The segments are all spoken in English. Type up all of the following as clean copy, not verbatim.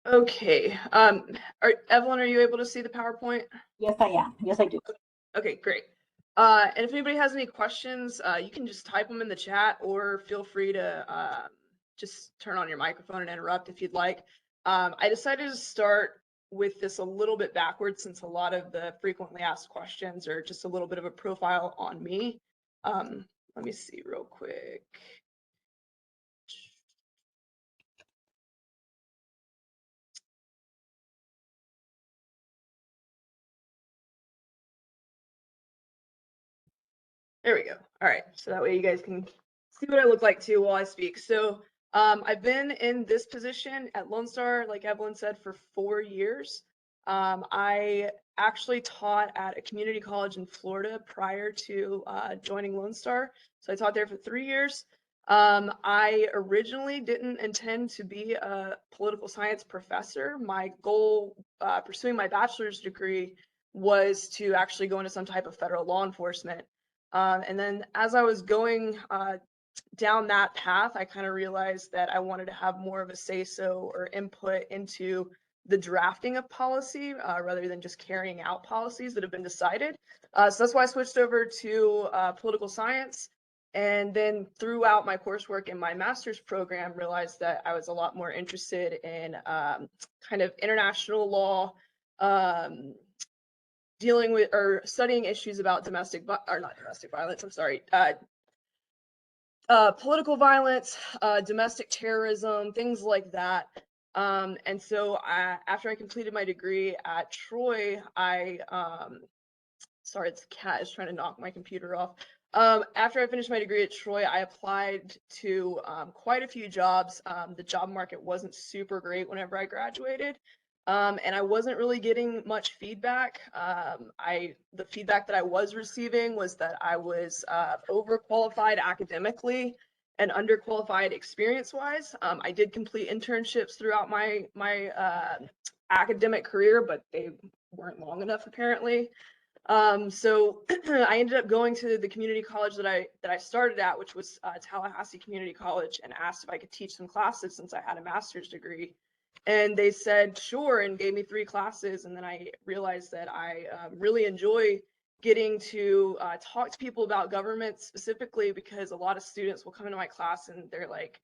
Okay. Evelyn, are you able to see the PowerPoint? Yes, I am. Yes, I do. Okay, great. And if anybody has any questions, you can just type them in the chat, or feel free to just turn on your microphone and interrupt if you'd like. I decided to start with this a little bit backwards, since a lot of the frequently asked questions are just a little bit of a profile on me. Let me see real quick. There we go. All right, so that way you guys can see what I look like too while I speak. So I've been in this position at Lone Star, like Evelyn said, for 4 years. I actually taught at a community college in Florida prior to joining Lone Star. So I taught there for 3 years. I originally didn't intend to be a political science professor. My goal pursuing my bachelor's degree was to actually go into some type of federal law enforcement. And then as I was going down that path, I kind of realized that I wanted to have more of a say-so or input into the drafting of policy rather than just carrying out policies that have been decided. So that's why I switched over to political science. And then throughout my coursework in my master's program, realized that I was a lot more interested in kind of international law, dealing with or studying issues about not domestic violence, I'm sorry, political violence, domestic terrorism, things like that. And so after I completed my degree at Troy, sorry, the cat is trying to knock my computer off. After I finished my degree at Troy, I applied to quite a few jobs. The job market wasn't super great whenever I graduated. And I wasn't really getting much feedback. The feedback that I was receiving was that I was overqualified academically and underqualified experience-wise. I did complete internships throughout my academic career, but they weren't long enough apparently. So I ended up going to the community college that I started at, which was Tallahassee Community College, and asked if I could teach some classes since I had a master's degree. And they said sure, and gave me 3 classes. And then I realized that I really enjoy getting to talk to people about government, specifically because a lot of students will come into my class and they're like,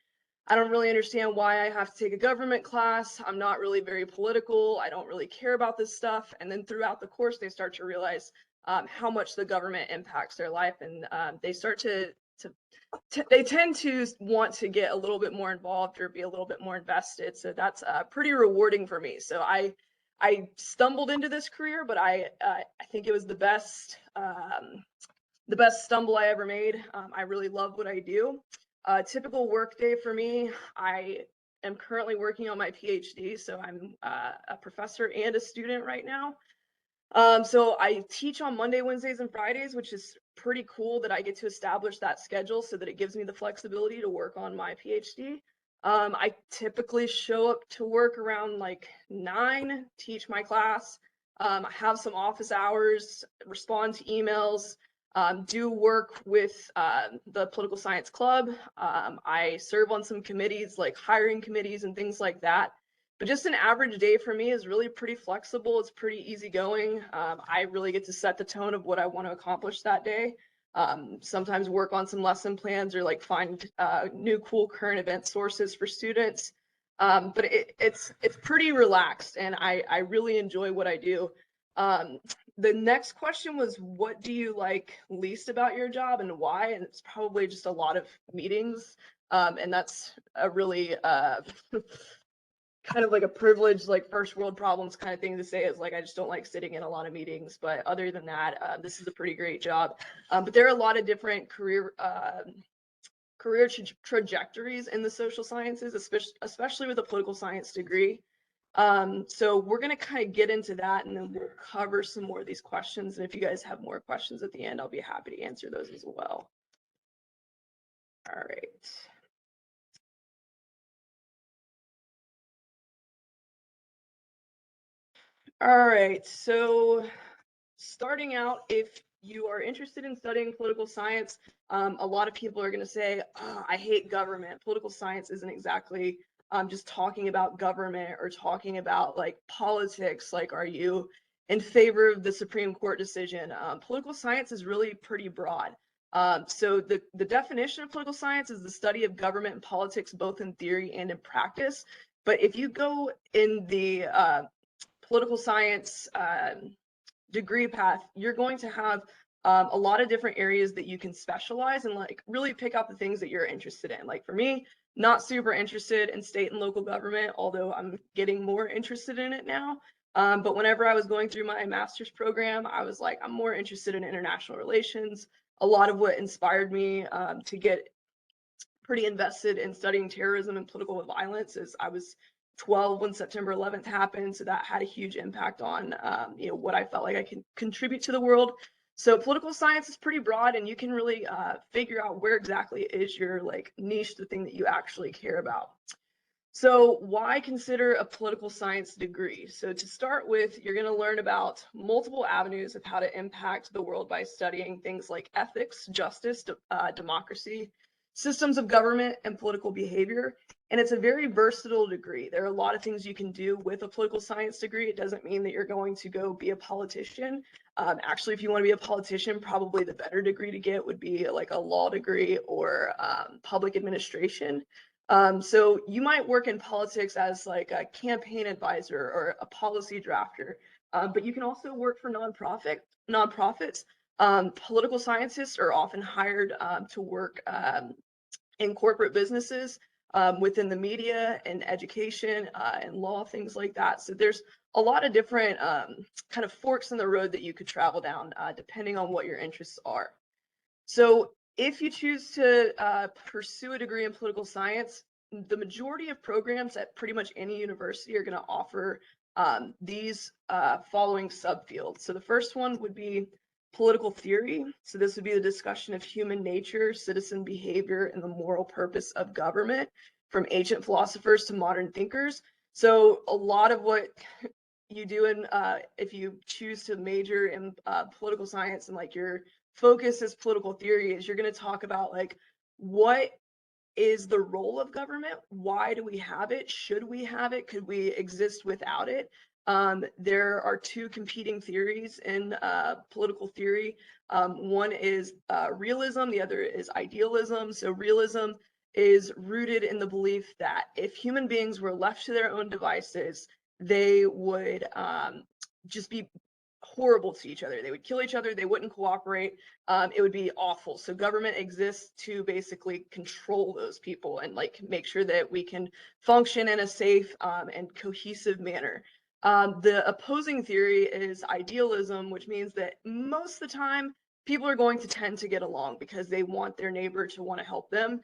I don't really understand why I have to take a government class. I'm not really very political. I don't really care about this stuff. And then throughout the course, they start to realize how much the government impacts their life, and they start they tend to want to get a little bit more involved or be a little bit more invested. So that's pretty rewarding for me. So I stumbled into this career, but I think it was the best stumble I ever made. I really love what I do. Typical work day for me, I am currently working on my PhD, so I'm a professor and a student right now. So I teach on Monday, Wednesdays, and Fridays, which is pretty cool that I get to establish that schedule so that it gives me the flexibility to work on my PhD. I typically show up to work around like 9, teach my class, I have some office hours, respond to emails, do work with the political science club. I serve on some committees like hiring committees and things like that. But just an average day for me is really pretty flexible. It's pretty easygoing. I really get to set the tone of what I want to accomplish that day. Sometimes work on some lesson plans or like find new cool current event sources for students. But it's pretty relaxed, and I really enjoy what I do. The next question was, what do you like least about your job and why? And it's probably just a lot of meetings. And that's a really kind of like a privileged, like first world problems kind of thing to say, is like, I just don't like sitting in a lot of meetings. But other than that, this is a pretty great job. But there are a lot of different career trajectories in the social sciences, especially with a political science degree. So we're going to kind of get into that, and then we'll cover some more of these questions. And if you guys have more questions at the end, I'll be happy to answer those as well. All right. All right, so starting out, if you are interested in studying political science, a lot of people are going to say, oh, I hate government. Political science isn't exactly just talking about government or talking about like politics. Like, are you in favor of the Supreme Court decision? Political science is really pretty broad. So the definition of political science is the study of government and politics, both in theory and in practice. But if you go in the political science degree path, you're going to have a lot of different areas that you can specialize and like really pick out the things that you're interested in. Like for me, not super interested in state and local government, although I'm getting more interested in it now. But whenever I was going through my master's program, I was like, I'm more interested in international relations. A lot of what inspired me to get pretty invested in studying terrorism and political violence is I was 12 when September 11th happened, so that had a huge impact on what I felt like I could contribute to the world. So political science is pretty broad, and you can really figure out where exactly is your like niche, the thing that you actually care about. So why consider a political science degree? So to start with, you're going to learn about multiple avenues of how to impact the world by studying things like ethics, justice, democracy, systems of government, and political behavior. And it's a very versatile degree. There are a lot of things you can do with a political science degree. It doesn't mean that you're going to go be a politician. Actually, if you want to be a politician, probably the better degree to get would be like a law degree or public administration. So you might work in politics as like a campaign advisor or a policy drafter, but you can also work for nonprofits. Political scientists are often hired to work in corporate businesses, within the media and education and law, things like that. So there's a lot of different kind of forks in the road that you could travel down depending on what your interests are. So if you choose to pursue a degree in political science, the majority of programs at pretty much any university are going to offer these following subfields. So the first one would be political theory. So this would be the discussion of human nature, citizen behavior, and the moral purpose of government, from ancient philosophers to modern thinkers. So a lot of what you do in if you choose to major in political science and like your focus is political theory, is you're going to talk about like what is the role of government? Why do we have it? Should we have it? Could we exist without it? There are two competing theories in political theory. One is realism, the other is idealism. So realism is rooted in the belief that if human beings were left to their own devices, they would just be horrible to each other. They would kill each other. They wouldn't cooperate. It would be awful. So government exists to basically control those people and like make sure that we can function in a safe and cohesive manner. The opposing theory is idealism, which means that most of the time people are going to tend to get along because they want their neighbor to want to help them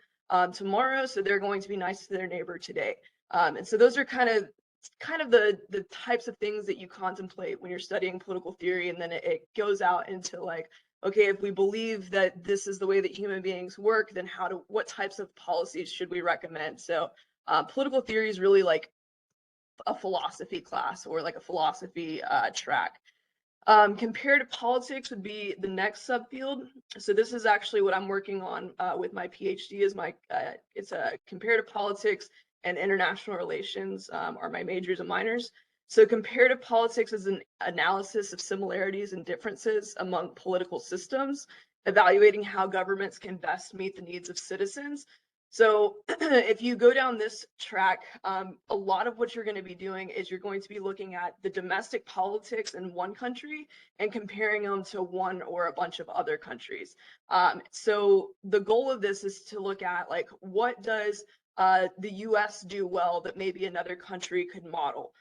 tomorrow. So they're going to be nice to their neighbor today. And so those are kind of the types of things that you contemplate when you're studying political theory, and then it goes out into like, okay, if we believe that this is the way that human beings work, then what types of policies should we recommend? So political theory is really like a philosophy class or like a philosophy track. Comparative politics would be the next subfield. So this is actually what I'm working on with my PhD. It's a comparative politics and international relations are my majors and minors. So comparative politics is an analysis of similarities and differences among political systems, evaluating how governments can best meet the needs of citizens. So if you go down this track, a lot of what you're going to be doing is you're going to be looking at the domestic politics in one country and comparing them to one or a bunch of other countries. So the goal of this is to look at like, what does the US do well that maybe another country could model?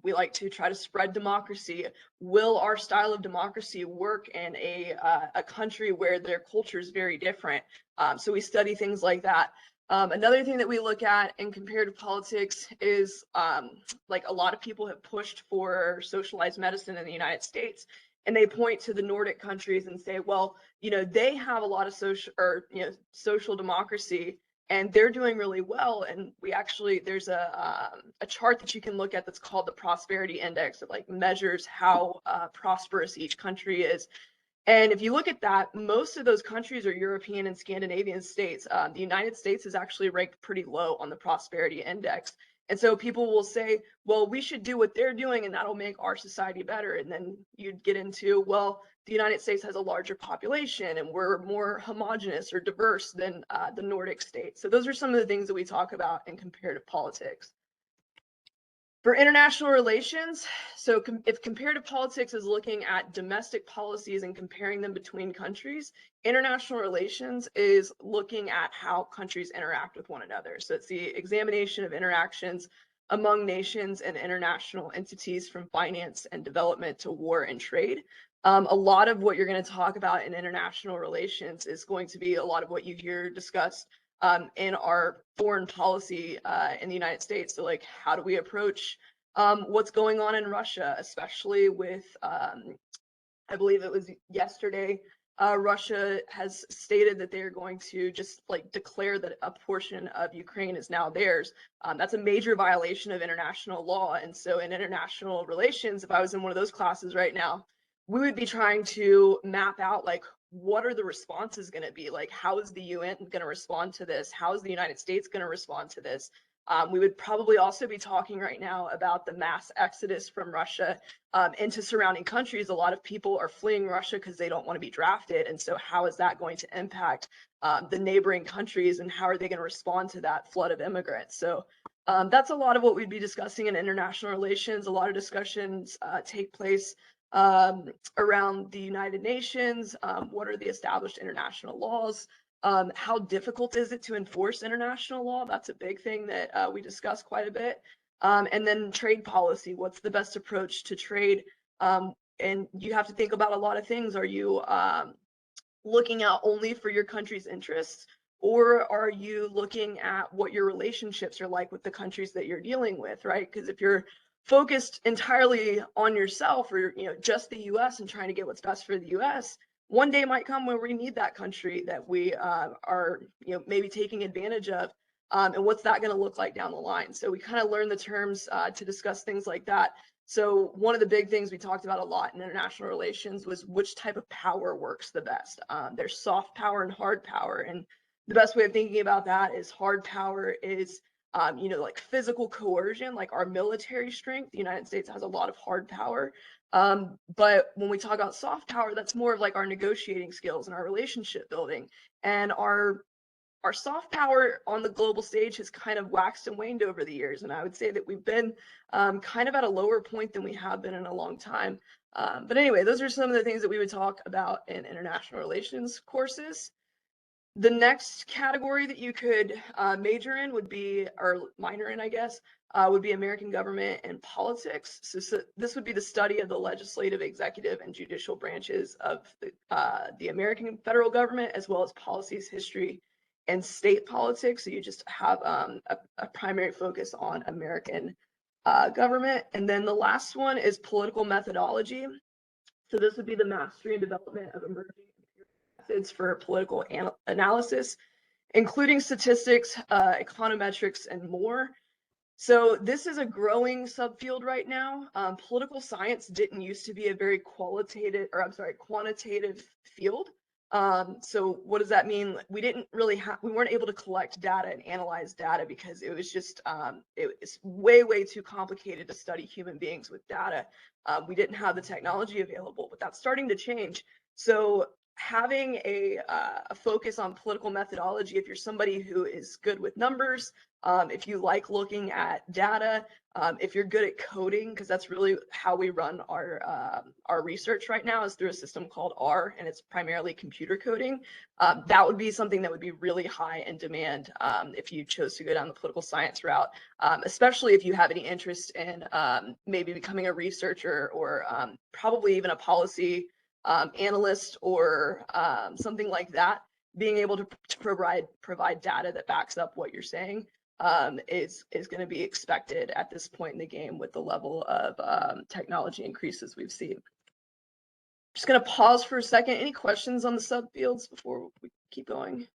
We like to try to spread democracy. Will our style of democracy work in a country where their culture is very different? So we study things like that. Another thing that we look at in comparative politics is like a lot of people have pushed for socialized medicine in the United States, and they point to the Nordic countries and say, well, they have a lot of social democracy, and they're doing really well. And there's a chart that you can look at that's called the prosperity index. It like measures how prosperous each country is. And if you look at that, most of those countries are European and Scandinavian states. The United States is actually ranked pretty low on the prosperity index. And so people will say, well, we should do what they're doing and that'll make our society better. And then you'd get into, well, the United States has a larger population and we're more homogenous or diverse than the Nordic states. So those are some of the things that we talk about in comparative politics. For international relations, so if comparative politics is looking at domestic policies and comparing them between countries, international relations is looking at how countries interact with one another. So it's the examination of interactions among nations and international entities, from finance and development to war and trade. A lot of what you're going to talk about in international relations is going to be a lot of what you hear discussed in our foreign policy in the United States. So like, how do we approach what's going on in Russia, especially with, I believe it was yesterday, Russia has stated that they're going to just like declare that a portion of Ukraine is now theirs. That's a major violation of international law. And so in international relations, if I was in one of those classes right now, we would be trying to map out like, what are the responses going to be? Like, how is the UN going to respond to this? How is the United States going to respond to this? We would probably also be talking right now about the mass exodus from Russia into surrounding countries. A lot of people are fleeing Russia because they don't want to be drafted. And so how is that going to impact the neighboring countries, and how are they going to respond to that flood of immigrants? So that's a lot of what we'd be discussing in international relations. A lot of discussions take place around the United Nations. What are the established international laws? How difficult is it to enforce international law? That's a big thing that we discuss quite a bit. And then trade policy. What's the best approach to trade? And you have to think about a lot of things. Are you looking out only for your country's interests, or are you looking at what your relationships are like with the countries that you're dealing with, right? Because if you're focused entirely on yourself, or just the US and trying to get what's best for the US, one day might come where we need that country that we are maybe taking advantage of, and what's that going to look like down the line. So we kind of learn the terms to discuss things like that. So one of the big things we talked about a lot in international relations was which type of power works the best. There's soft power and hard power, and the best way of thinking about that is hard power is like physical coercion, like our military strength. The United States has a lot of hard power. But when we talk about soft power, that's more of like our negotiating skills and our relationship building. And our soft power on the global stage has kind of waxed and waned over the years. And I would say that we've been kind of at a lower point than we have been in a long time. But anyway, those are some of the things that we would talk about in international relations courses. The next category that you could major in would be, or minor in, I guess, would be American government and politics. So this would be the study of the legislative, executive, and judicial branches of the American federal government, as well as policies, history, and state politics. So you just have a primary focus on American government. And then the last one is political methodology. So this would be the mastery and development of emerging methods for political analysis, including statistics, econometrics, and more. So this is a growing subfield right now. Political science didn't used to be a very quantitative field. So what does that mean? We weren't able to collect data and analyze data because it was just, it's way too complicated to study human beings with data. We didn't have the technology available, but that's starting to change. So having a focus on political methodology, if you're somebody who is good with numbers, if you like looking at data, if you're good at coding, because that's really how we run our research right now, is through a system called R, and it's primarily computer coding. That would be something that would be really high in demand if you chose to go down the political science route, especially if you have any interest in maybe becoming a researcher, or probably even a policy analyst, or something like that. Being able to provide data that backs up what you're saying is going to be expected at this point in the game with the level of technology increases we've seen. Just going to pause for a second. Any questions on the subfields before we keep going?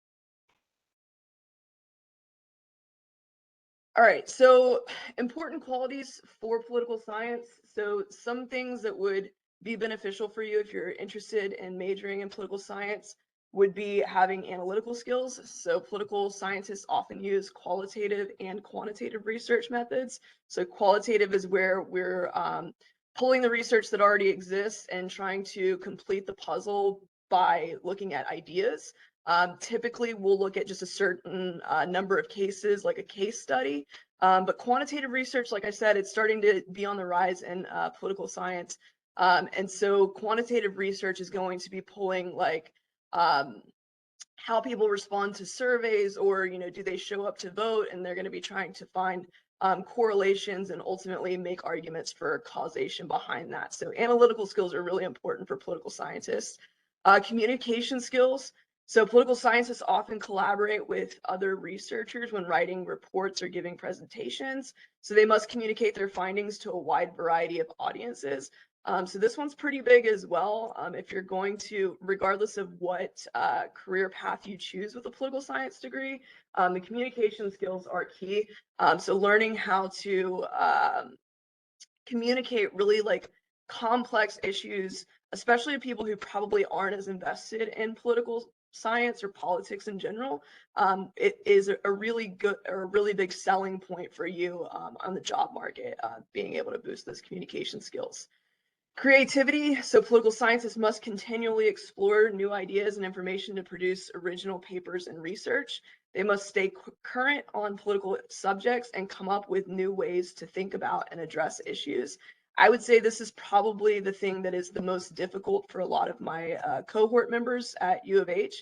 All right, so important qualities for political science. So some things that would be beneficial for you if you're interested in majoring in political science would be having analytical skills. So political scientists often use qualitative and quantitative research methods. So qualitative is where we're pulling the research that already exists and trying to complete the puzzle by looking at ideas. Typically, we'll look at just a certain number of cases, like a case study. But quantitative research, like I said, it's starting to be on the rise in political science. And so quantitative research is going to be pulling like how people respond to surveys, or do they show up to vote, and they're going to be trying to find correlations and ultimately make arguments for causation behind that. So analytical skills are really important for political scientists. Communication skills. So political scientists often collaborate with other researchers when writing reports or giving presentations. So they must communicate their findings to a wide variety of audiences. So this one's pretty big as well. If you're going to, regardless of what career path you choose with a political science degree, the communication skills are key. So learning how to communicate really like complex issues, especially to people who probably aren't as invested in political science or politics in general, it is a really good or a really big selling point for you on the job market, being able to boost those communication skills. Creativity. So political scientists must continually explore new ideas and information to produce original papers and research. They must stay current on political subjects and come up with new ways to think about and address issues. I would say this is probably the thing that is the most difficult for a lot of my cohort members at U of H,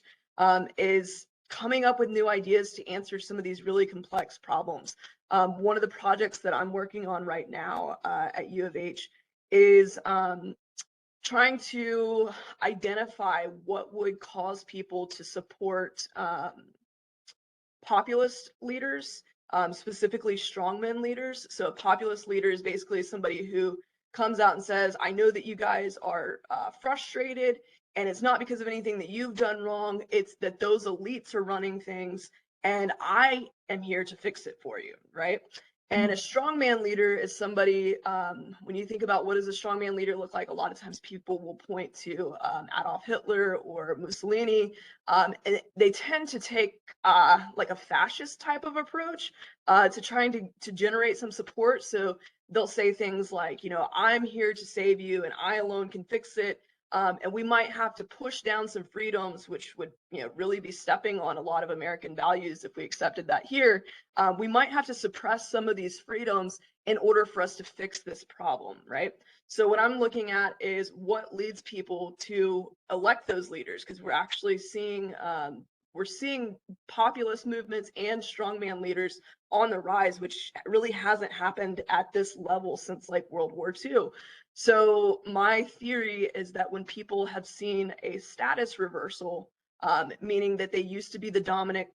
is coming up with new ideas to answer some of these really complex problems. One of the projects that I'm working on right now at U of H is trying to identify what would cause people to support populist leaders, specifically strongman leaders. So a populist leader is basically somebody who comes out and says, I know that you guys are frustrated, and it's not because of anything that you've done wrong, it's that those elites are running things, and I am here to fix it for you, right? And a strongman leader is somebody, when you think about what does a strongman leader look like, a lot of times people will point to Adolf Hitler or Mussolini, and they tend to take like a fascist type of approach to trying to generate some support. So they'll say things like, I'm here to save you and I alone can fix it. And we might have to push down some freedoms, which would, really be stepping on a lot of American values if we accepted that here. We might have to suppress some of these freedoms in order for us to fix this problem, right? So what I'm looking at is what leads people to elect those leaders, because we're actually seeing populist movements and strongman leaders on the rise, which really hasn't happened at this level since like World War II. So my theory is that when people have seen a status reversal, meaning that they used to be the dominant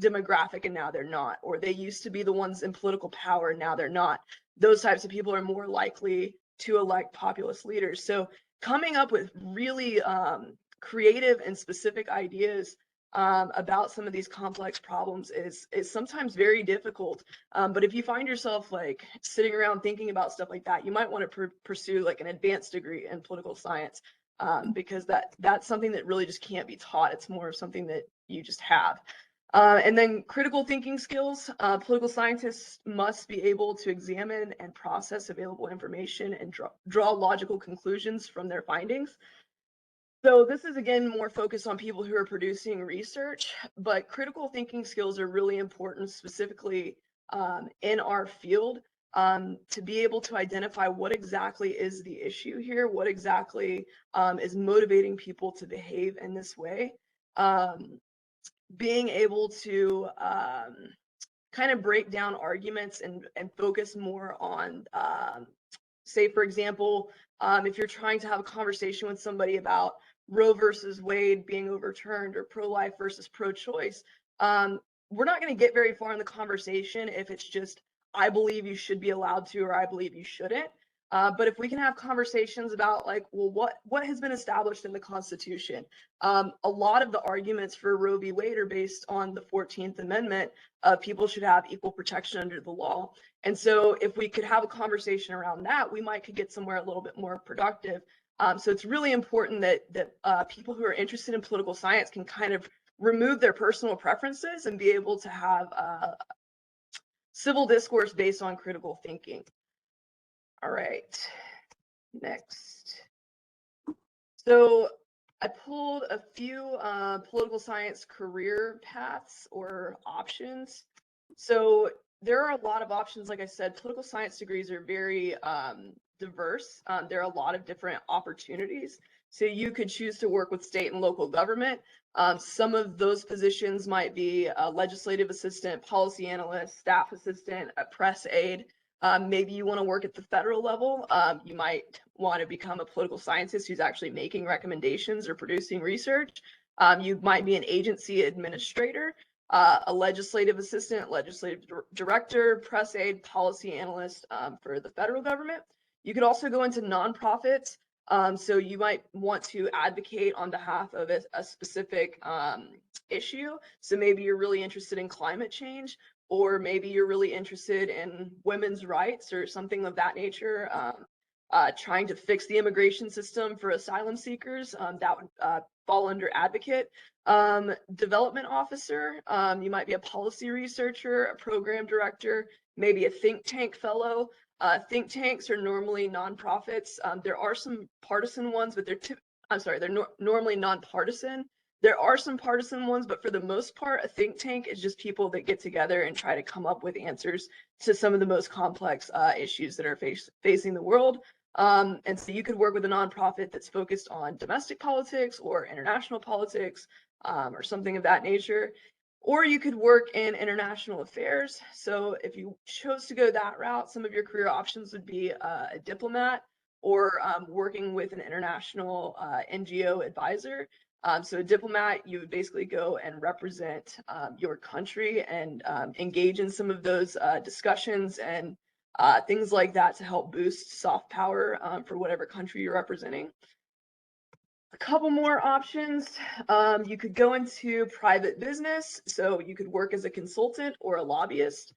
demographic and now they're not, or they used to be the ones in political power and now they're not, those types of people are more likely to elect populist leaders. So coming up with really creative and specific ideas about some of these complex problems is sometimes very difficult. But if you find yourself like sitting around thinking about stuff like that, you might want to pursue like an advanced degree in political science, because that's something that really just can't be taught. It's more of something that you just have. And then critical thinking skills. Political scientists must be able to examine and process available information and draw logical conclusions from their findings. So this is again more focused on people who are producing research, but critical thinking skills are really important, specifically in our field, to be able to identify what exactly is the issue here, what exactly is motivating people to behave in this way. Being able to kind of break down arguments and focus more on, say, for example, if you're trying to have a conversation with somebody about Roe versus Wade being overturned or pro-life versus pro-choice, we're not going to get very far in the conversation if it's just, I believe you should be allowed to, or I believe you shouldn't. But if we can have conversations about like, well, what has been established in the Constitution? A lot of the arguments for Roe v. Wade are based on the 14th Amendment. People should have equal protection under the law. And so if we could have a conversation around that, we might could get somewhere a little bit more productive. So it's really important that people who are interested in political science can kind of remove their personal preferences and be able to have civil discourse based on critical thinking. All right, next. So I pulled a few political science career paths or options. So there are a lot of options. Like I said, political science degrees are very diverse. There are a lot of different opportunities. So you could choose to work with state and local government. Some of those positions might be a legislative assistant, policy analyst, staff assistant, a press aide. Maybe you want to work at the federal level. You might want to become a political scientist who's actually making recommendations or producing research. You might be an agency administrator, a legislative assistant, legislative director, press aide, policy analyst for the federal government. You could also go into nonprofits. So you might want to advocate on behalf of a specific issue. So maybe you're really interested in climate change, or maybe you're really interested in women's rights or something of that nature, trying to fix the immigration system for asylum seekers. That would fall under advocate. Development officer, you might be a policy researcher, a program director, maybe a think tank fellow. Think tanks are normally nonprofits. There are some partisan ones, but they're normally nonpartisan. There are some partisan ones, but for the most part, a think tank is just people that get together and try to come up with answers to some of the most complex issues that are facing the world. And so you could work with a nonprofit that's focused on domestic politics or international politics, or something of that nature. Or you could work in international affairs. So if you chose to go that route, some of your career options would be a diplomat or working with an international NGO advisor. So a diplomat, you would basically go and represent your country and engage in some of those discussions and things like that to help boost soft power for whatever country you're representing. A couple more options. You could go into private business. So you could work as a consultant or a lobbyist.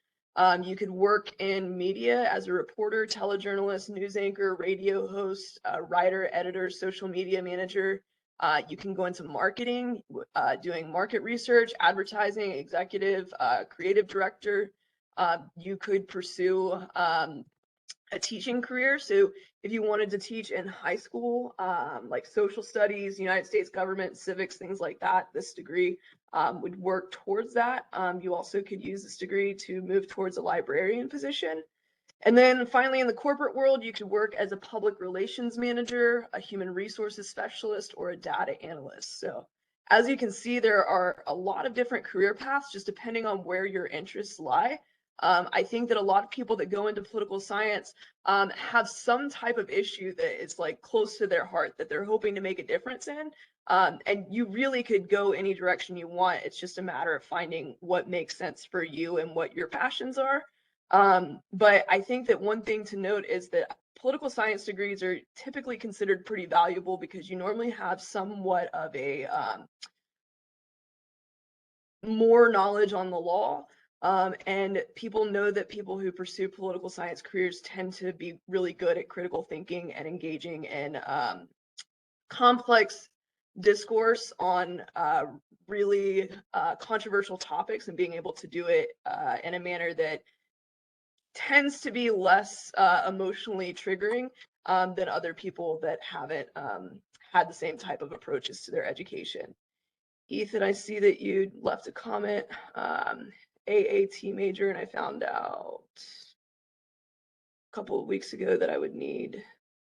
You could work in media as a reporter, telejournalist, news anchor, radio host, writer, editor, social media manager. You can go into marketing, doing market research, advertising, executive, creative director. You could pursue a teaching career. So if you wanted to teach in high school, like social studies, United States government, civics, things like that, this degree would work towards that. You also could use this degree to move towards a librarian position. And then finally, in the corporate world, you could work as a public relations manager, a human resources specialist, or a data analyst. So as you can see, there are a lot of different career paths, just depending on where your interests lie. I think that a lot of people that go into political science have some type of issue that is like close to their heart that they're hoping to make a difference in. And you really could go any direction you want. It's just a matter of finding what makes sense for you and what your passions are. But I think that one thing to note is that political science degrees are typically considered pretty valuable because you normally have somewhat of a more knowledge on the law. And people know that people who pursue political science careers tend to be really good at critical thinking and engaging in complex discourse on really controversial topics and being able to do it in a manner that tends to be less emotionally triggering than other people that haven't had the same type of approaches to their education. Ethan, I see that you left a comment, AAT major, and I found out a couple of weeks ago that I would need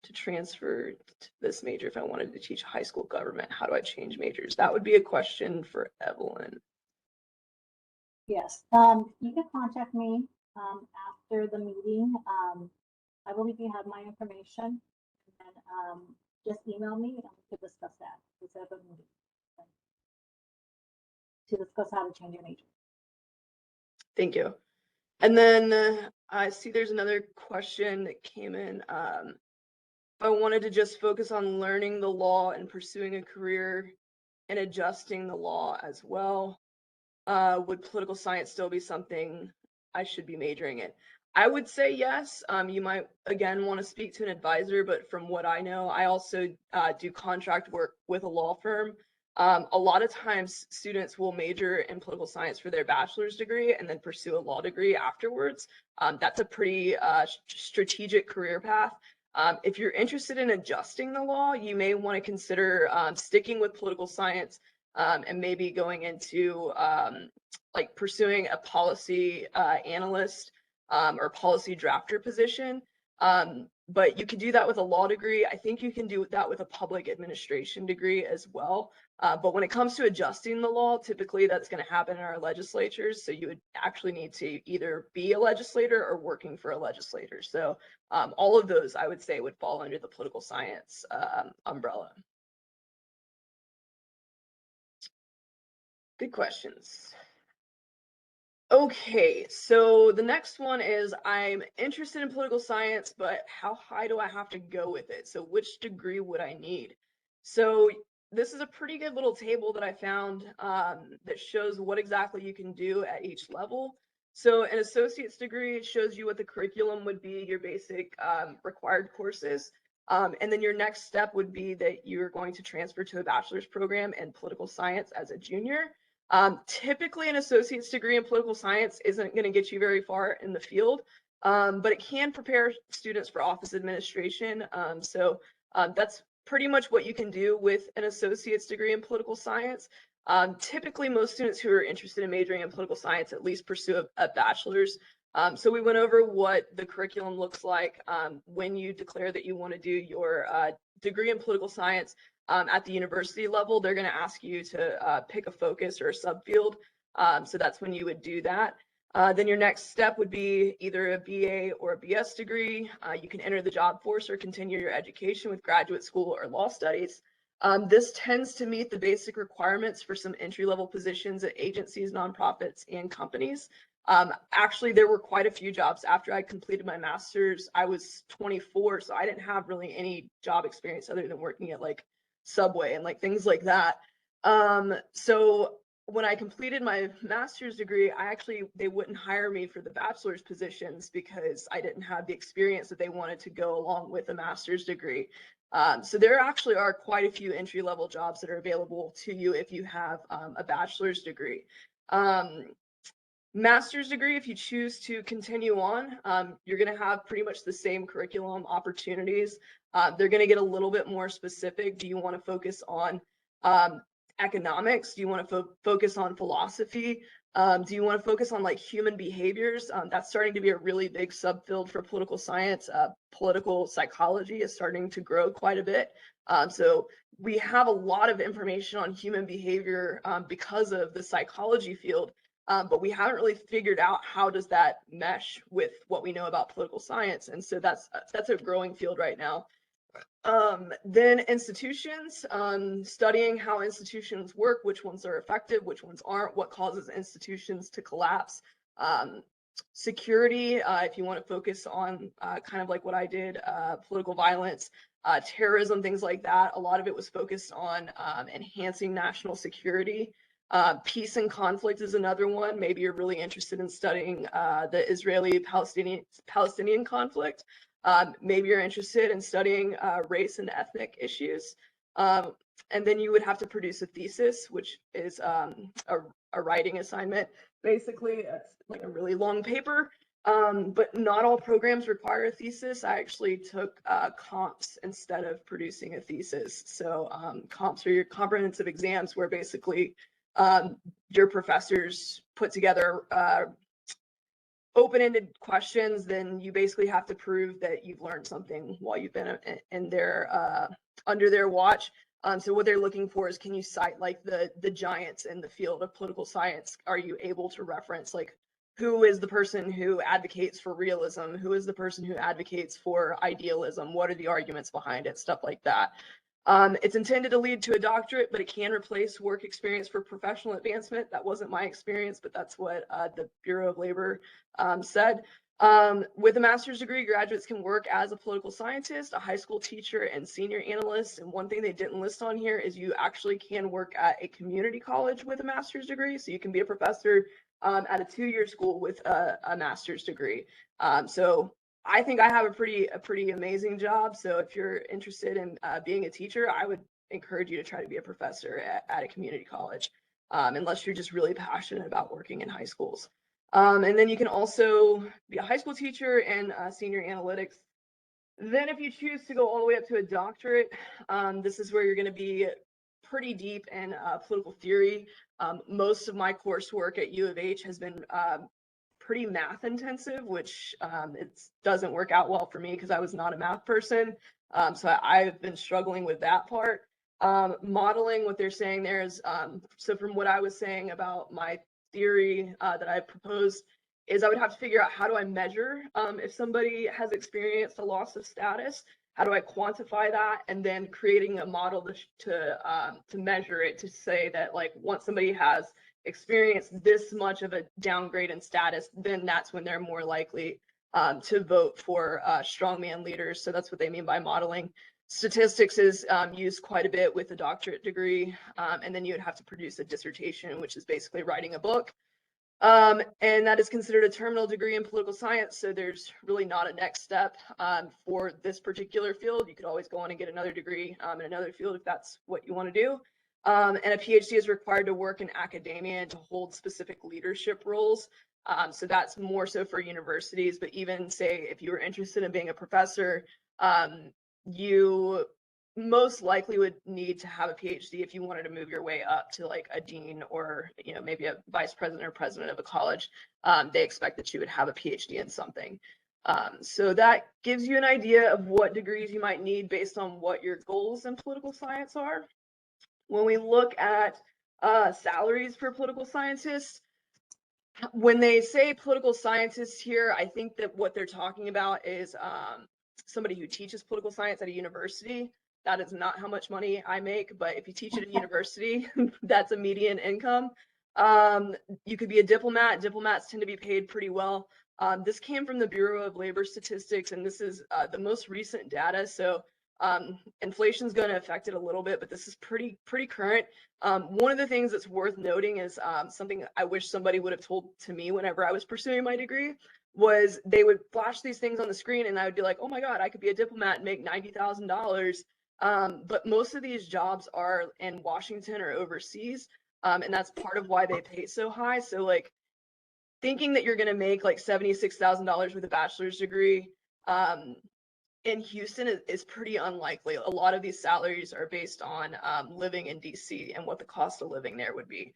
to transfer to this major if I wanted to teach high school government. How do I change majors? That would be a question for Evelyn. Yes, you can contact me after the meeting. I believe you have my information, and just email me and we could discuss that. Let's have a meeting to discuss how to change your major. Thank you. And then I see there's another question that came in. If I wanted to just focus on learning the law and pursuing a career and adjusting the law as well, would political science still be something I should be majoring in? I would say yes. You might again want to speak to an advisor, but from what I know, I also do contract work with a law firm. A lot of times, students will major in political science for their bachelor's degree and then pursue a law degree afterwards. That's a pretty strategic career path. If you're interested in adjusting the law, you may want to consider sticking with political science and maybe going into like pursuing a policy analyst or policy drafter position. But you can do that with a law degree. I think you can do that with a public administration degree as well. But when it comes to adjusting the law, typically that's going to happen in our legislatures. So you would actually need to either be a legislator or working for a legislator. So all of those, I would say, would fall under the political science umbrella. Good questions. Okay, so the next one is I'm interested in political science, but how high do I have to go with it? So which degree would I need? So this is a pretty good little table that I found that shows what exactly you can do at each level. So an associate's degree shows you what the curriculum would be, your basic required courses. And then your next step would be that you're going to transfer to a bachelor's program in political science as a junior. Typically, an associate's degree in political science isn't going to get you very far in the field, but it can prepare students for office administration. So that's pretty much what you can do with an associate's degree in political science. Typically, most students who are interested in majoring in political science at least pursue a bachelor's. So we went over what the curriculum looks like when you declare that you want to do your degree in political science. At the university level, they're going to ask you to pick a focus or a subfield. So that's when you would do that. Then your next step would be either a BA or a BS degree. You can enter the job force or continue your education with graduate school or law studies. This tends to meet the basic requirements for some entry-level positions at agencies, nonprofits, and companies. Actually, there were quite a few jobs after I completed my master's. I was 24, so I didn't have really any job experience other than working at like Subway and like things like that. So when I completed my master's degree, they wouldn't hire me for the bachelor's positions because I didn't have the experience that they wanted to go along with a master's degree. So there actually are quite a few entry-level jobs that are available to you if you have a bachelor's degree. Master's degree, if you choose to continue on, you're going to have pretty much the same curriculum opportunities. They're going to get a little bit more specific. Do you want to focus on economics? Do you want to focus on philosophy? Do you want to focus on like human behaviors? That's starting to be a really big subfield for political science. Political psychology is starting to grow quite a bit. So we have a lot of information on human behavior because of the psychology field. But we haven't really figured out how does that mesh with what we know about political science. And so that's a growing field right now. Then institutions, studying how institutions work, which ones are effective, which ones aren't, what causes institutions to collapse. Security, if you want to focus on kind of like what I did, political violence, terrorism, things like that. A lot of it was focused on enhancing national security. Peace and conflict is another one. Maybe you're really interested in studying the Israeli-Palestinian conflict. Maybe you're interested in studying race and ethnic issues. And then you would have to produce a thesis, which is a writing assignment. Basically, it's like a really long paper, but not all programs require a thesis. I actually took comps instead of producing a thesis. So comps are your comprehensive exams where basically your professors put together open-ended questions. Then you basically have to prove that you've learned something while you've been in their under their watch. So what they're looking for is, can you cite like the giants in the field of political science? Are you able to reference like who is the person who advocates for realism? Who is the person who advocates for idealism? What are the arguments behind it? Stuff like that. It's intended to lead to a doctorate, but it can replace work experience for professional advancement. That wasn't my experience, but that's what the Bureau of Labor said. With a master's degree, graduates can work as a political scientist, a high school teacher, and senior analyst. And one thing they didn't list on here is you actually can work at a community college with a master's degree. So you can be a professor at a 2-year school with a master's degree. So I think I have a pretty amazing job. So if you're interested in being a teacher, I would encourage you to try to be a professor at a community college, unless you're just really passionate about working in high schools. And then you can also be a high school teacher and senior analytics. Then if you choose to go all the way up to a doctorate, this is where you're going to be pretty deep in political theory. Most of my coursework at U of H has been pretty math intensive, which it doesn't work out well for me because I was not a math person. So I've been struggling with that part. Modeling, what they're saying there is, so from what I was saying about my theory that I proposed, is I would have to figure out how do I measure if somebody has experienced a loss of status, how do I quantify that, and then creating a model to measure it, to say that like once somebody has experienced this much of a downgrade in status, then that's when they're more likely to vote for strongman leaders. So that's what they mean by modeling. Statistics is used quite a bit with a doctorate degree, and then you would have to produce a dissertation, which is basically writing a book. And that is considered a terminal degree in political science, so there's really not a next step for this particular field. You could always go on and get another degree in another field if that's what you want to do. And a PhD is required to work in academia and to hold specific leadership roles. So that's more so for universities, but even say if you were interested in being a professor, you most likely would need to have a PhD if you wanted to move your way up to like a dean or, you know, maybe a vice president or president of a college. They expect that you would have a PhD in something. So that gives you an idea of what degrees you might need based on what your goals in political science are. When we look at salaries for political scientists, when they say political scientists here, I think that what they're talking about is somebody who teaches political science at a university. That is not how much money I make, but if you teach at a university, that's a median income. You could be a diplomat. Diplomats tend to be paid pretty well. This came from the Bureau of Labor Statistics, and this is the most recent data. So inflation is going to affect it a little bit, but this is pretty current. One of the things that's worth noting is something I wish somebody would have told to me whenever I was pursuing my degree, was they would flash these things on the screen and I would be like, oh my God, I could be a diplomat and make $90,000. But most of these jobs are in Washington or overseas. And that's part of why they pay so high. So like thinking that you're going to make like $76,000 with a bachelor's degree in Houston is pretty unlikely. A lot of these salaries are based on living in DC and what the cost of living there would be.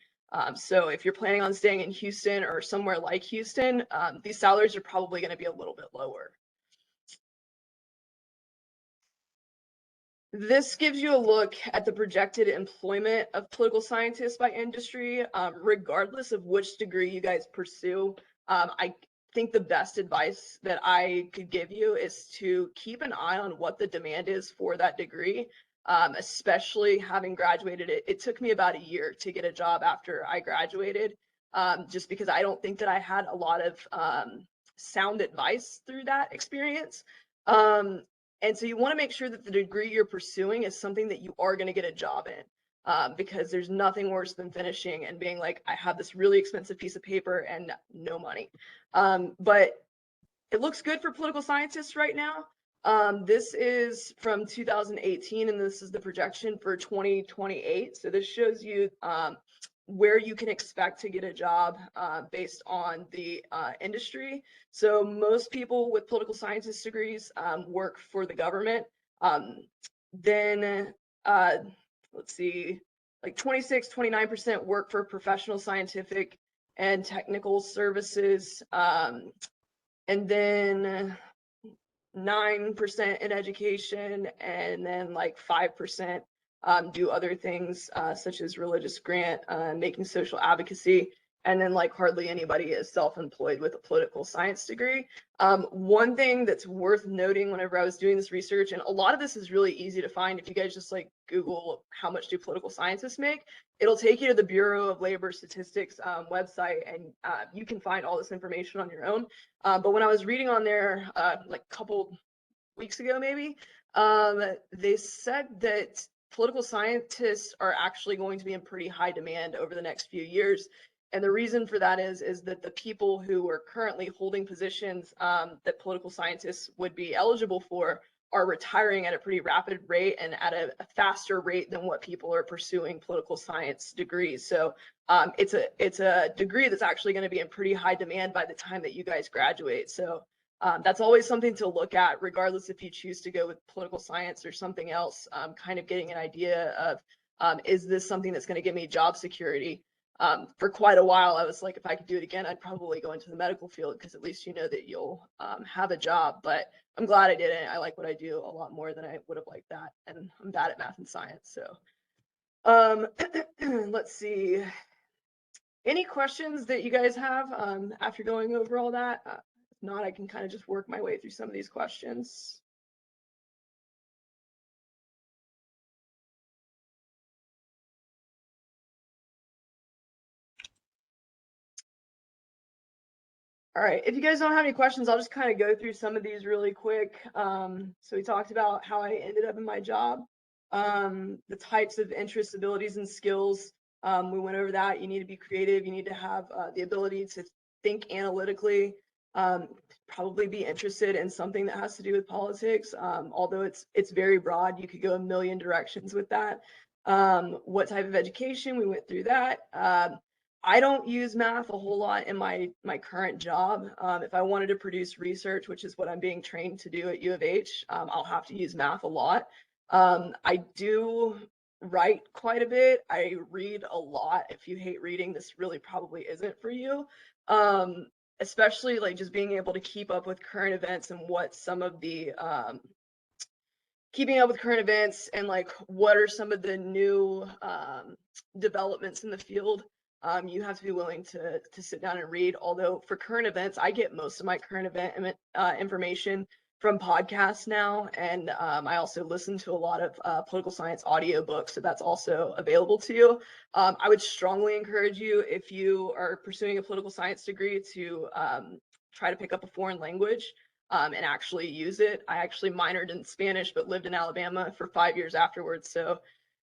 So if you're planning on staying in Houston or somewhere like Houston, these salaries are probably going to be a little bit lower. This gives you a look at the projected employment of political scientists by industry, regardless of which degree you guys pursue. I think the best advice that I could give you is to keep an eye on what the demand is for that degree, especially having graduated. It took me about a year to get a job after I graduated, just because I don't think that I had a lot of sound advice through that experience. And so you want to make sure that the degree you're pursuing is something that you are going to get a job in, because there's nothing worse than finishing and being like, I have this really expensive piece of paper and no money. But it looks good for political scientists right now. This is from 2018, and this is the projection for 2028. So this shows you where you can expect to get a job based on the industry. So most people with political scientist degrees work for the government. Then let's see, like 29% work for professional scientific and technical services. And then 9% in education, and then like 5% do other things such as religious grant, making social advocacy. and then like hardly anybody is self-employed with a political science degree. One thing that's worth noting whenever I was doing this research, and a lot of this is really easy to find if you guys just like Google how much do political scientists make, it'll take you to the Bureau of Labor Statistics website, and you can find all this information on your own. But when I was reading on there like a couple weeks ago maybe, they said that political scientists are actually going to be in pretty high demand over the next few years. And the reason for that is that the people who are currently holding positions that political scientists would be eligible for are retiring at a pretty rapid rate and at a faster rate than what people are pursuing political science degrees. So it's a degree that's actually going to be in pretty high demand by the time that you guys graduate. So that's always something to look at, regardless if you choose to go with political science or something else, kind of getting an idea of, is this something that's going to give me job security? For quite a while, I was like, if I could do it again, I'd probably go into the medical field because at least you know that you'll have a job. But I'm glad I didn't. I like what I do a lot more than I would have liked that. And I'm bad at math and science. So let's see. Any questions that you guys have after going over all that? If not, I can kind of just work my way through some of these questions. All right, if you guys don't have any questions, I'll just kind of go through some of these really quick. So we talked about how I ended up in my job, the types of interests, abilities, and skills. We went over that. You need to be creative. You need to have the ability to think analytically, probably be interested in something that has to do with politics. Although it's very broad, you could go a million directions with that. What type of education? We went through that. I don't use math a whole lot in my current job. If I wanted to produce research, which is what I'm being trained to do at U of H, I'll have to use math a lot. I do write quite a bit. I read a lot. If you hate reading, this really probably isn't for you. Especially like just being able to keep up with current events and what some of the keeping up with current events and like what are some of the new developments in the field. You have to be willing to sit down and read. Although for current events, I get most of my current event information from podcasts now, and I also listen to a lot of political science audiobooks, so that's also available to you. I would strongly encourage you, if you are pursuing a political science degree, to try to pick up a foreign language and actually use it. I actually minored in Spanish, but lived in Alabama for 5 years afterwards, so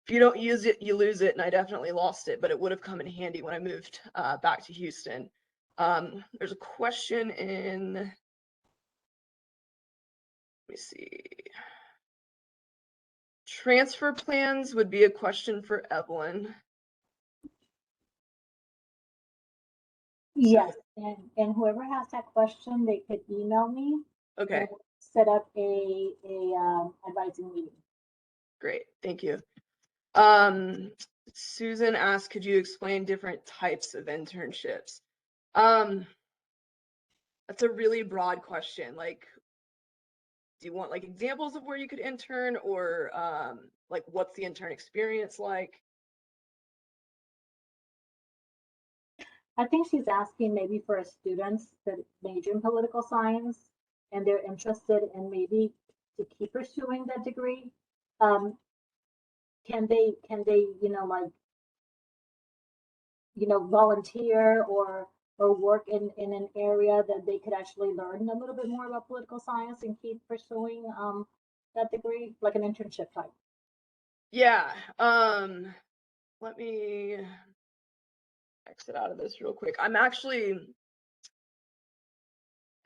if you don't use it, you lose it, and I definitely lost it, but it would have come in handy when I moved back to Houston. There's a question in, let me see. Transfer plans would be a question for Evelyn. Yes, and whoever has that question, they could email me. Okay. And set up a advising meeting. Great, thank you. Susan asked, could you explain different types of internships? That's a really broad question. Like, do you want like examples of where you could intern, or like what's the intern experience like? I think she's asking maybe for students that major in political science and they're interested in maybe to keep pursuing that degree. Can they, like, volunteer or work in an area that they could actually learn a little bit more about political science and keep pursuing that degree, like an internship type? Yeah. Let me exit out of this real quick. I'm actually,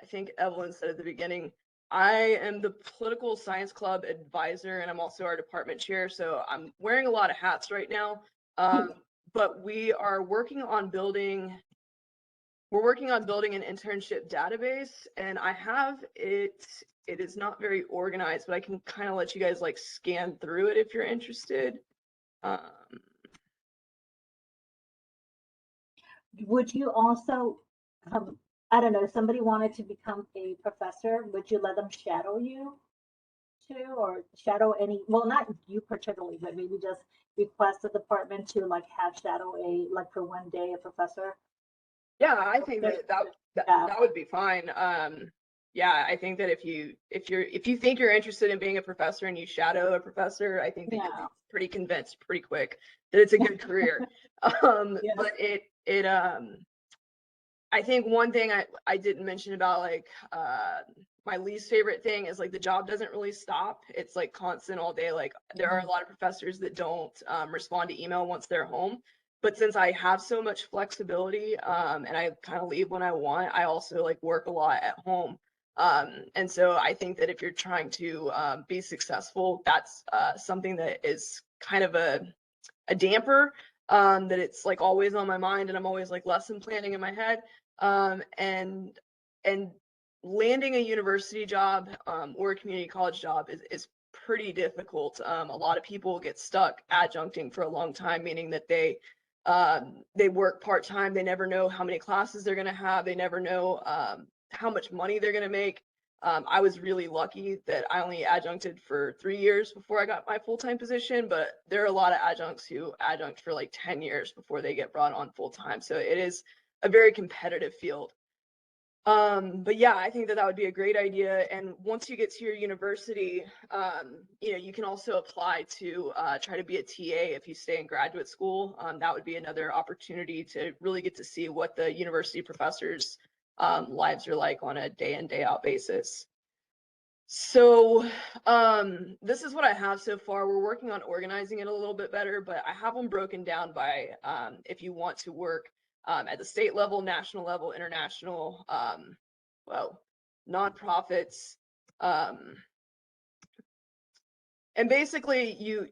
I think Evelyn said at the beginning, I am the political science club advisor, and I'm also our department chair. So I'm wearing a lot of hats right now. But we are working on building, we're working on building an internship database, and I have it. It is not very organized, but I can kind of let you guys like scan through it if you're interested. Would you also, I don't know, if somebody wanted to become a professor, would you let them shadow you too, or shadow any, well, not you particularly, but maybe just request the department to like have shadow like for one day a professor Yeah, I think There's- that yeah. that would be fine. Yeah, I think that if you think you're interested in being a professor and you shadow a professor, I think that you'll be Yeah. pretty convinced pretty quick that it's a good career. Yes. But I think one thing I didn't mention about like my least favorite thing is like the job doesn't really stop. It's like constant all day. Like there are a lot of professors that don't respond to email once they're home. But since I have so much flexibility and I kind of leave when I want, I also like work a lot at home. And so I think that if you're trying to be successful, that's something that is kind of a damper, that it's like always on my mind and I'm always like lesson planning in my head. And landing a university job or a community college job is pretty difficult. A lot of people get stuck adjuncting for a long time, meaning that they work part-time. They never know how many classes they're going to have. They never know how much money they're going to make. I was really lucky that I only adjuncted for 3 years before I got my full-time position, but there are a lot of adjuncts who adjunct for like 10 years before they get brought on full-time. So it is a very competitive field. But yeah, I think that that would be a great idea. And once you get to your university, you can also apply to try to be a TA if you stay in graduate school. That would be another opportunity to really get to see what the university professors' lives are like on a day in, day out basis. So this is what I have so far. We're working on organizing it a little bit better, but I have them broken down by if you want to work at the state level, national level, international, nonprofits. And basically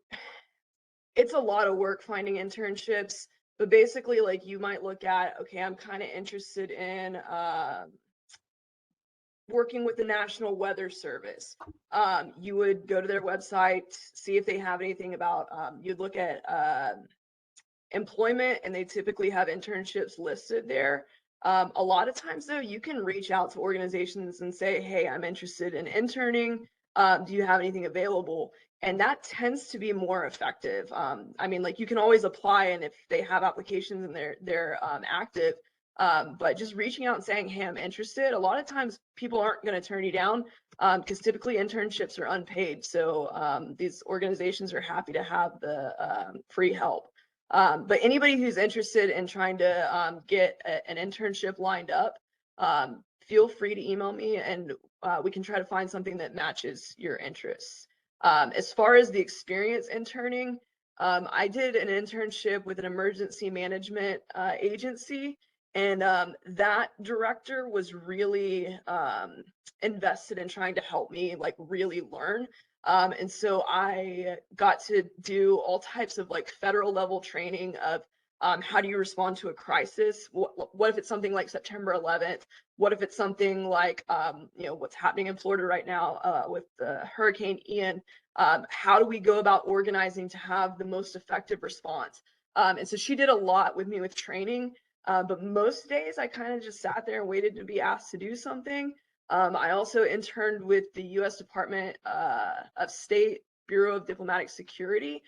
it's a lot of work finding internships, but basically like you might look at, okay, I'm kind of interested in working with the National Weather Service. You would go to their website, see if they have anything about, you'd look at employment, and they typically have internships listed there. A lot of times, though, you can reach out to organizations and say, hey, I'm interested in interning. Do you have anything available? And that tends to be more effective. I mean, like you can always apply, and if they have applications and they're active, but just reaching out and saying, hey, I'm interested. A lot of times people aren't going to turn you down because typically internships are unpaid. So these organizations are happy to have the free help. But anybody who's interested in trying to get an internship lined up, feel free to email me and we can try to find something that matches your interests. As far as the experience interning, I did an internship with an emergency management agency. And that director was really invested in trying to help me like really learn. And so I got to do all types of like federal level training of how do you respond to a crisis? What if it's something like September 11th? What if it's something like, what's happening in Florida right now with Hurricane Ian? How do we go about organizing to have the most effective response? And so she did a lot with me with training. But most days I kind of just sat there and waited to be asked to do something. I also interned with the U.S. Department of State Bureau of Diplomatic Security.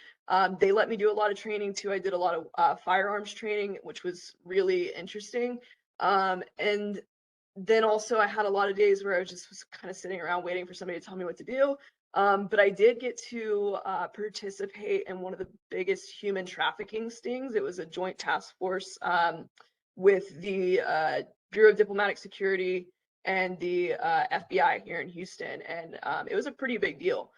They let me do a lot of training too. I did a lot of firearms training, which was really interesting. And then also I had a lot of days where I was kind of sitting around waiting for somebody to tell me what to do. But I did get to participate in one of the biggest human trafficking stings. It was a joint task force with the Bureau of Diplomatic Security and the FBI here in Houston, and it was a pretty big deal.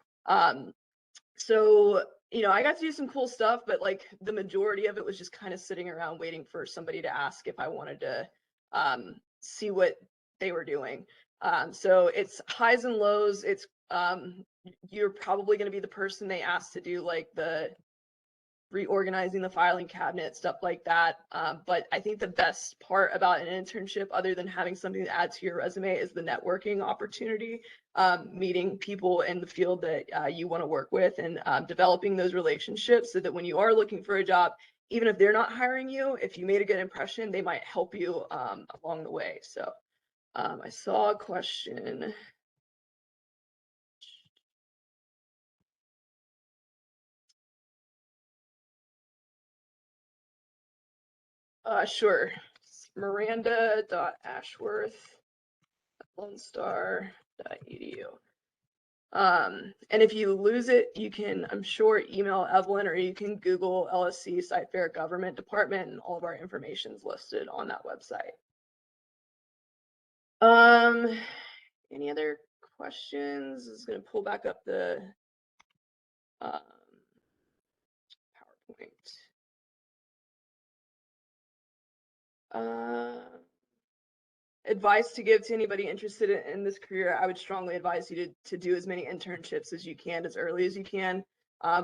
So I got to do some cool stuff, but like the majority of it was just kind of sitting around waiting for somebody to ask if I wanted to see what they were doing. So it's highs and lows. It's you're probably going to be the person they ask to do like the reorganizing the filing cabinet, stuff like that. But I think the best part about an internship, other than having something to add to your resume, is the networking opportunity, meeting people in the field that you want to work with, and developing those relationships so that when you are looking for a job, even if they're not hiring you, if you made a good impression, they might help you along the way. So I saw a question. Sure. miranda.ashworth.lonestar.edu. And if you lose it, you can, I'm sure, email Evelyn, or you can Google LSC Site Fair Government Department, and all of our information is listed on that website. Any other questions? I'm just going to pull back up the PowerPoint. Advice to give to anybody interested in this career: I would strongly advise you to do as many internships as you can, as early as you can.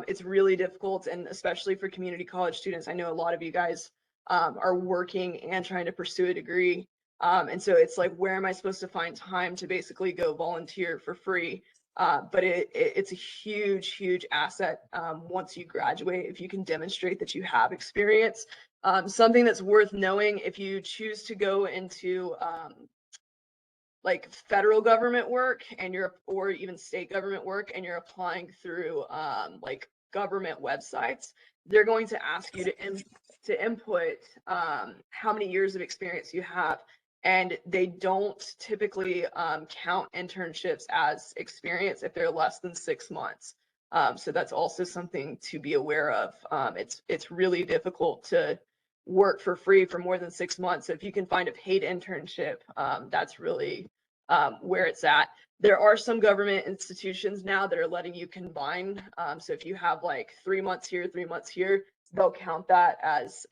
It's really difficult, and especially for community college students. I know a lot of you guys are working and trying to pursue a degree. And so it's like, where am I supposed to find time to basically go volunteer for free? But it's a huge, huge asset once you graduate, if you can demonstrate that you have experience. Something that's worth knowing: if you choose to go into like federal government work, and or even state government work, and you're applying through like government websites, they're going to ask you to input how many years of experience you have. And they don't typically count internships as experience if they're less than 6 months. So that's also something to be aware of. It's really difficult to work for free for more than 6 months. So if you can find a paid internship, that's really where it's at. There are some government institutions now that are letting you combine. So if you have like 3 months here, 3 months here, they'll count that as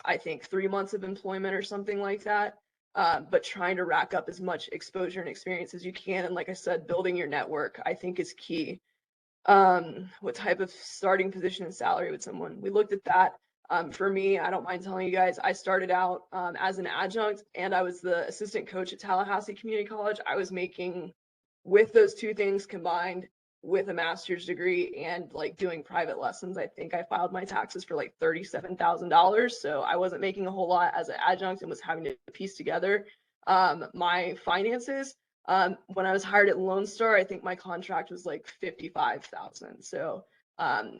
I think 3 months of employment or something like that. But trying to rack up as much exposure and experience as you can, and like I said, building your network, I think, is key. What type of starting position and salary would someone? We looked at that. For me, I don't mind telling you guys, I started out as an adjunct, and I was the assistant coach at Tallahassee Community College. I was making, with those two things combined, with a master's degree and like doing private lessons, I think I filed my taxes for like $37,000. So I wasn't making a whole lot as an adjunct, and was having to piece together my finances. When I was hired at Lone Star, I think my contract was like $55,000. So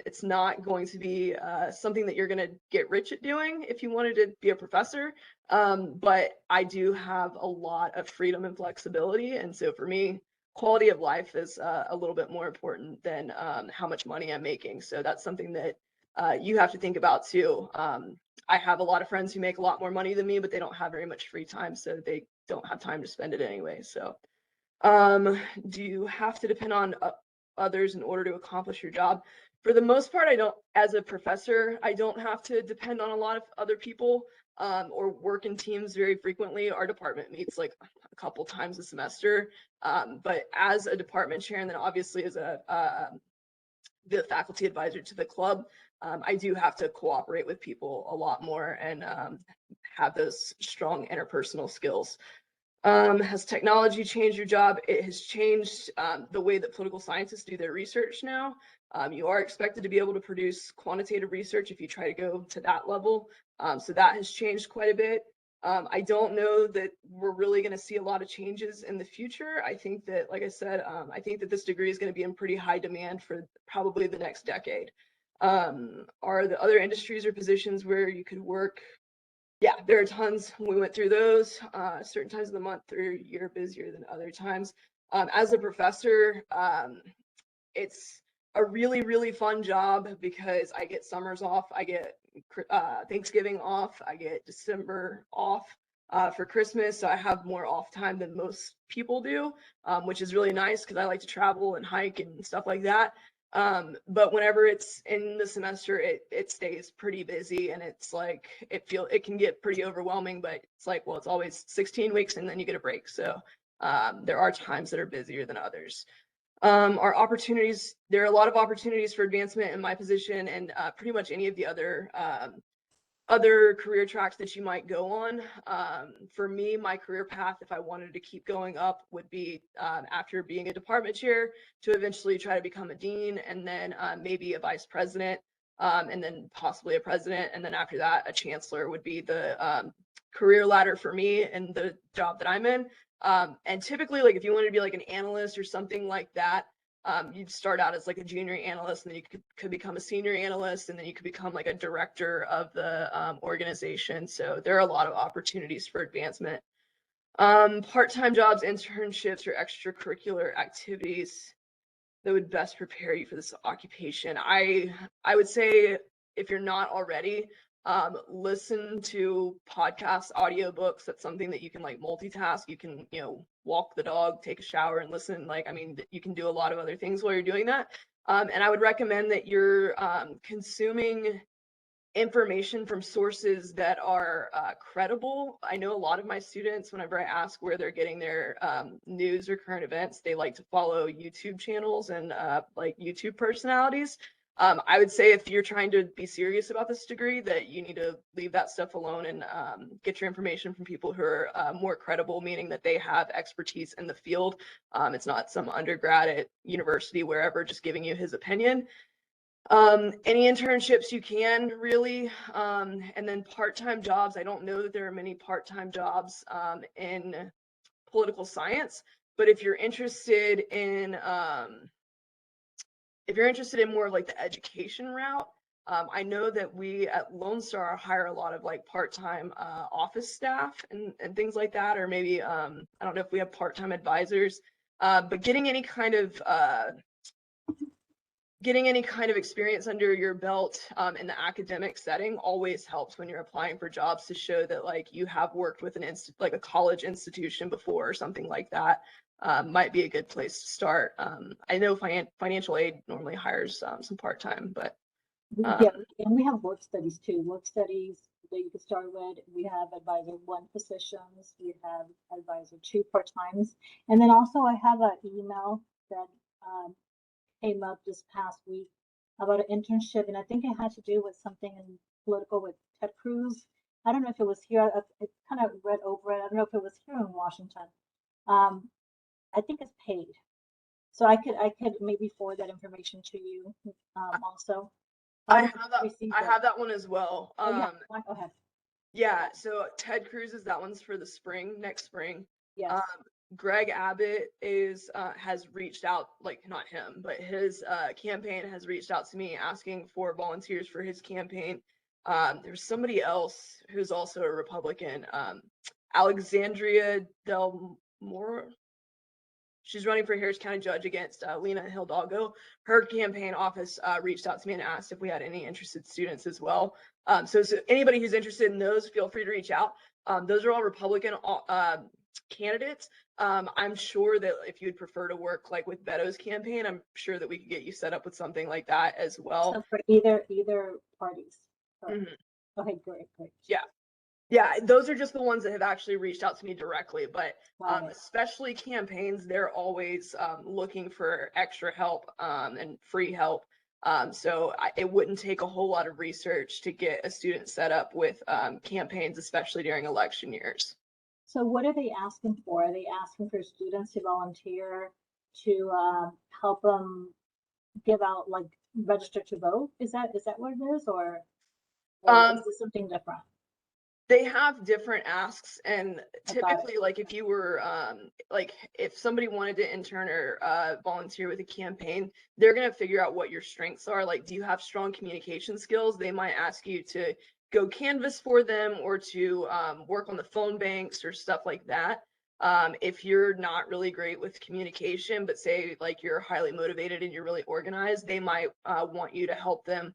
it's not going to be something that you're going to get rich at doing if you wanted to be a professor. But I do have a lot of freedom and flexibility. And so for me, quality of life is a little bit more important than how much money I'm making. So that's something that you have to think about too. I have a lot of friends who make a lot more money than me, but they don't have very much free time, so they don't have time to spend it anyway. So do you have to depend on others in order to accomplish your job? For the most part, I don't. As a professor, I don't have to depend on a lot of other people or work in teams very frequently. Our department meets like a couple times a semester. But as a department chair, and then obviously as the faculty advisor to the club, I do have to cooperate with people a lot more and have those strong interpersonal skills. Has technology changed your job? It has changed the way that political scientists do their research now. You are expected to be able to produce quantitative research if you try to go to that level. So that has changed quite a bit. I don't know that we're really going to see a lot of changes in the future. I think that, like I said, I think that this degree is going to be in pretty high demand for probably the next decade. Are there other industries or positions where you could work? Yeah, there are tons. We went through those. Certain times of the month or year busier than other times. As a professor, it's a really, really fun job because I get summers off. I get Thanksgiving off. I get December off for Christmas. So I have more off time than most people do, which is really nice because I like to travel and hike and stuff like that. But whenever it's in the semester, it stays pretty busy, and it's like it can get pretty overwhelming, but it's like, well, it's always 16 weeks and then you get a break. So there are times that are busier than others. There are a lot of opportunities for advancement in my position, and pretty much any of the other career tracks that you might go on. For me, my career path, if I wanted to keep going up, would be after being a department chair to eventually try to become a dean, and then maybe a vice president, and then possibly a president. And then after that, a chancellor would be the career ladder for me and the job that I'm in. And typically, like if you want to be like an analyst or something like that, you'd start out as like a junior analyst, and then you could become a senior analyst, and then you could become like a director of the organization. So there are a lot of opportunities for advancement. Part-time jobs, internships, or extracurricular activities that would best prepare you for this occupation. I would say, if you're not already, listen to podcasts, audiobooks. That's something that you can like multitask. You can, walk the dog, take a shower, and listen. Like, I mean, you can do a lot of other things while you're doing that. And I would recommend that you're consuming information from sources that are credible. I know a lot of my students, whenever I ask where they're getting their news or current events, they like to follow YouTube channels and like YouTube personalities. I would say, if you're trying to be serious about this degree, that you need to leave that stuff alone and get your information from people who are more credible, meaning that they have expertise in the field. It's not some undergrad at university, wherever, just giving you his opinion. Any internships you can, really. And then part-time jobs. I don't know that there are many part-time jobs in political science, but if you're interested in more of like the education route, I know that we at Lone Star hire a lot of like part-time office staff and things like that, or maybe I don't know if we have part-time advisors, but getting any kind of experience under your belt in the academic setting always helps when you're applying for jobs, to show that like you have worked with like a college institution before or something like that. Might be a good place to start. I know financial aid normally hires some part-time, but Yeah, and we have work studies too. Work studies that you can start with. We have advisor one positions. We have advisor two part-times. And then also I have an email that came up this past week about an internship, and I think it had to do with something in political with Ted Cruz. I don't know if it was here. I kind of read over it. I don't know if it was here in Washington. I think it's paid, so I could maybe forward that information to you also. I How have that. receive I it? have that one as well. Oh, yeah, go ahead. Yeah, so Ted Cruz's, that one's for the spring, next spring. Yes. Greg Abbott has reached out, like, not him, but his campaign has reached out to me asking for volunteers for his campaign. There's somebody else who's also a Republican, Alexandria Del Moro. She's running for Harris County Judge against Lena Hidalgo. Her campaign office reached out to me and asked if we had any interested students as well. So anybody who's interested in those, feel free to reach out. Those are all Republican candidates. I'm sure that if you'd prefer to work like with Beto's campaign, I'm sure that we could get you set up with something like that as well. So for either parties. Mhm. Okay, great. Yeah, those are just the ones that have actually reached out to me directly, but especially campaigns, they're always looking for extra help and free help. So it wouldn't take a whole lot of research to get a student set up with campaigns, especially during election years. So what are they asking for? Are they asking for students to volunteer to help them give out, like, register to vote? Is that what it is, or is this something different? They have different asks, and typically, like, if you were like, if somebody wanted to intern or volunteer with a campaign, they're going to figure out what your strengths are. Like, do you have strong communication skills? They might ask you to go canvas for them, or to work on the phone banks or stuff like that. If you're not really great with communication, but say like you're highly motivated and you're really organized, they might want you to help them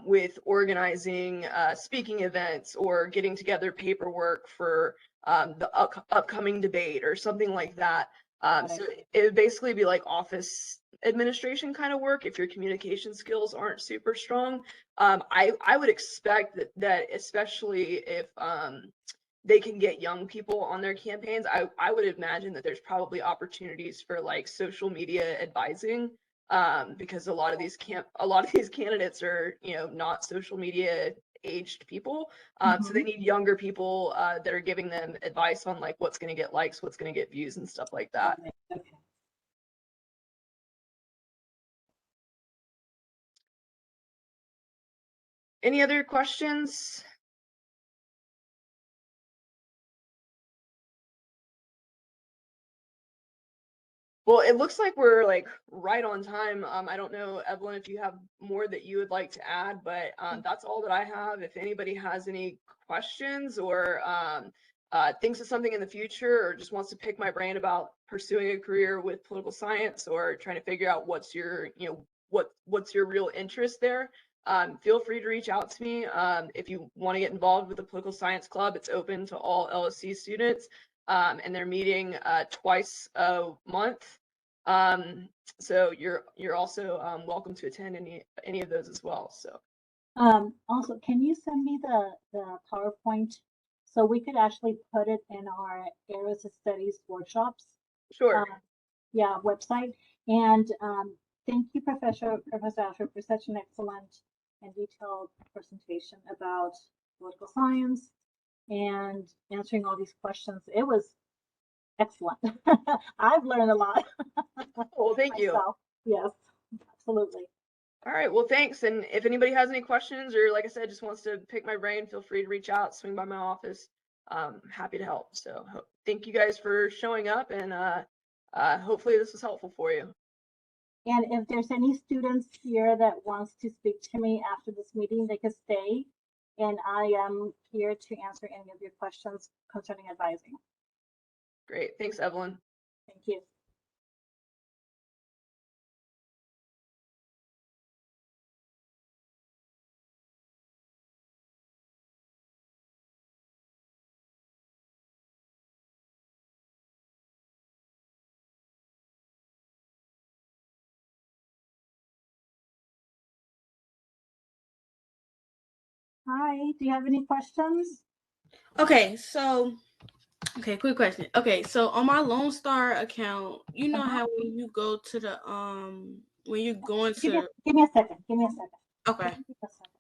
with organizing speaking events or getting together paperwork for the upcoming debate or something like that. So it would basically be like office administration kind of work if your communication skills aren't super strong. I would expect that especially if they can get young people on their campaigns, I would imagine that there's probably opportunities for like social media advising, because a lot of these candidates are, not social media aged people. So they need younger people that are giving them advice on like what's going to get likes, what's going to get views, and stuff like that. Okay. Any other questions? Well, it looks like we're like right on time. I don't know, Evelyn, if you have more that you would like to add, but that's all that I have. If anybody has any questions or thinks of something in the future or just wants to pick my brain about pursuing a career with political science or trying to figure out what's your, what's your real interest there, feel free to reach out to me. If you want to get involved with the political science club, it's open to all LSC students. And they're meeting twice a month. So you're also welcome to attend any of those as well. So Also, can you send me the PowerPoint so we could actually put it in our areas of studies workshops? sure. Yeah, website. And thank you, Professor Ashworth, for such an excellent and detailed presentation about political science and answering all these questions. It was excellent. I've learned a lot Well, thank you. myself. Yes, absolutely. All right. Well, thanks. And if anybody has any questions or, like I said, just wants to pick my brain, feel free to reach out, swing by my office. Happy to help. So thank you guys for showing up, and hopefully this was helpful for you. And if there's any students here that wants to speak to me after this meeting, they can stay. And I am here to answer any of your questions concerning advising. Great. Thanks, Evelyn. Thank you. Hi, do you have any questions? Okay, quick question. Okay, so on my Lone Star account, you know how when you go to the when you go into Give me a second. Give me a second. okay. Give me a second.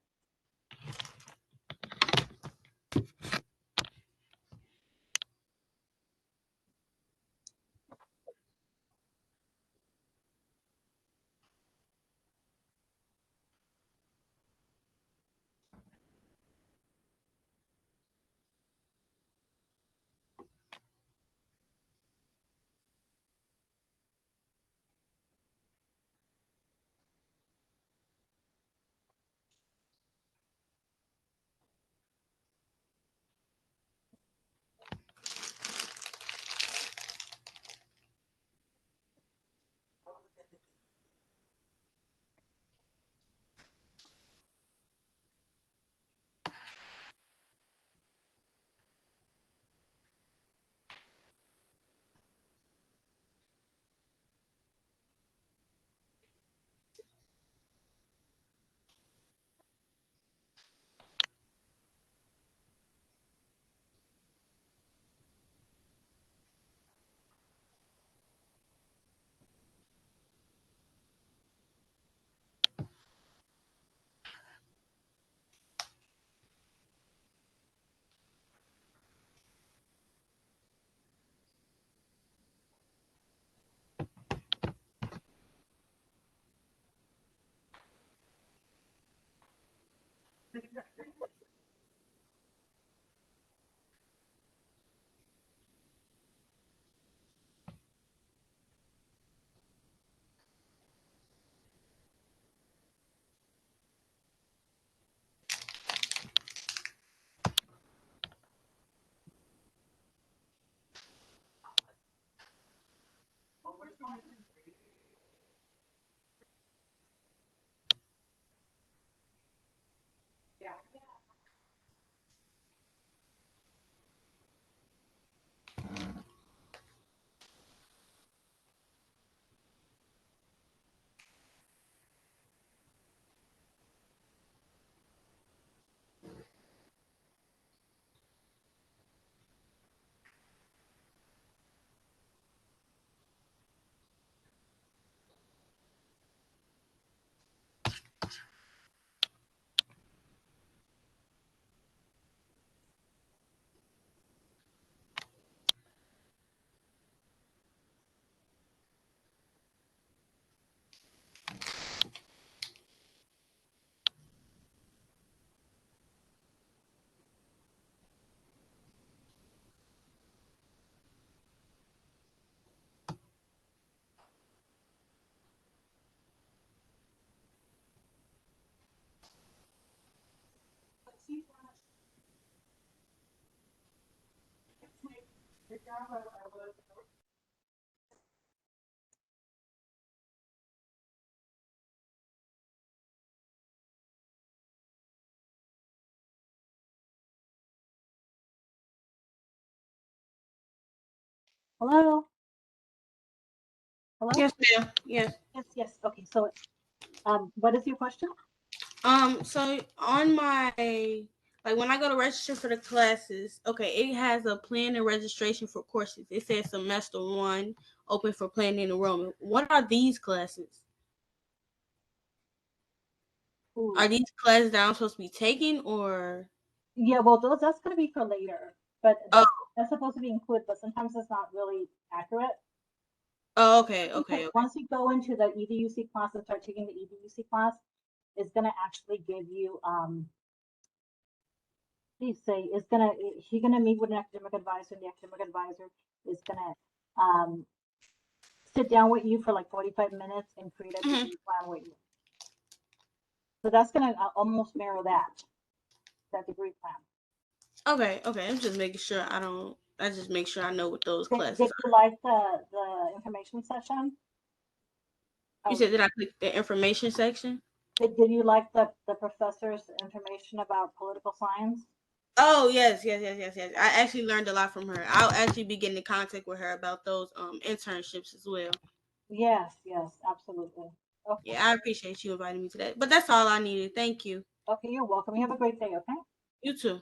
Hello? Hello? Yes, ma'am. Yes. Yes. Okay, so what is your question? So on my like when I go to register for the classes, okay, it has a plan and registration for courses. It says semester 1 open for planning and enrollment. What are these classes? Ooh. Are these classes that I'm supposed to be taking or? Yeah, well, that's going to be for later, but that's supposed to be included, but sometimes it's not really accurate. Oh, okay. Once you go into the EDUC class and start taking the EDUC class, it's going to actually give you, he's gonna meet with an academic advisor, and the academic advisor is gonna sit down with you for like 45 minutes and create a degree plan with you. So that's gonna almost mirror that degree plan. Okay. I'm just making sure I just make sure I know what those classes Did are. you like the information session? You said, did I click the information section? Did you like the professor's information about political science? Oh, yes. I actually learned a lot from her. I'll actually be getting in contact with her about those internships as well. Yes, absolutely. Okay. Yeah, I appreciate you inviting me to that. But that's all I needed. Thank you. Okay, you're welcome. You have a great day, okay? You too.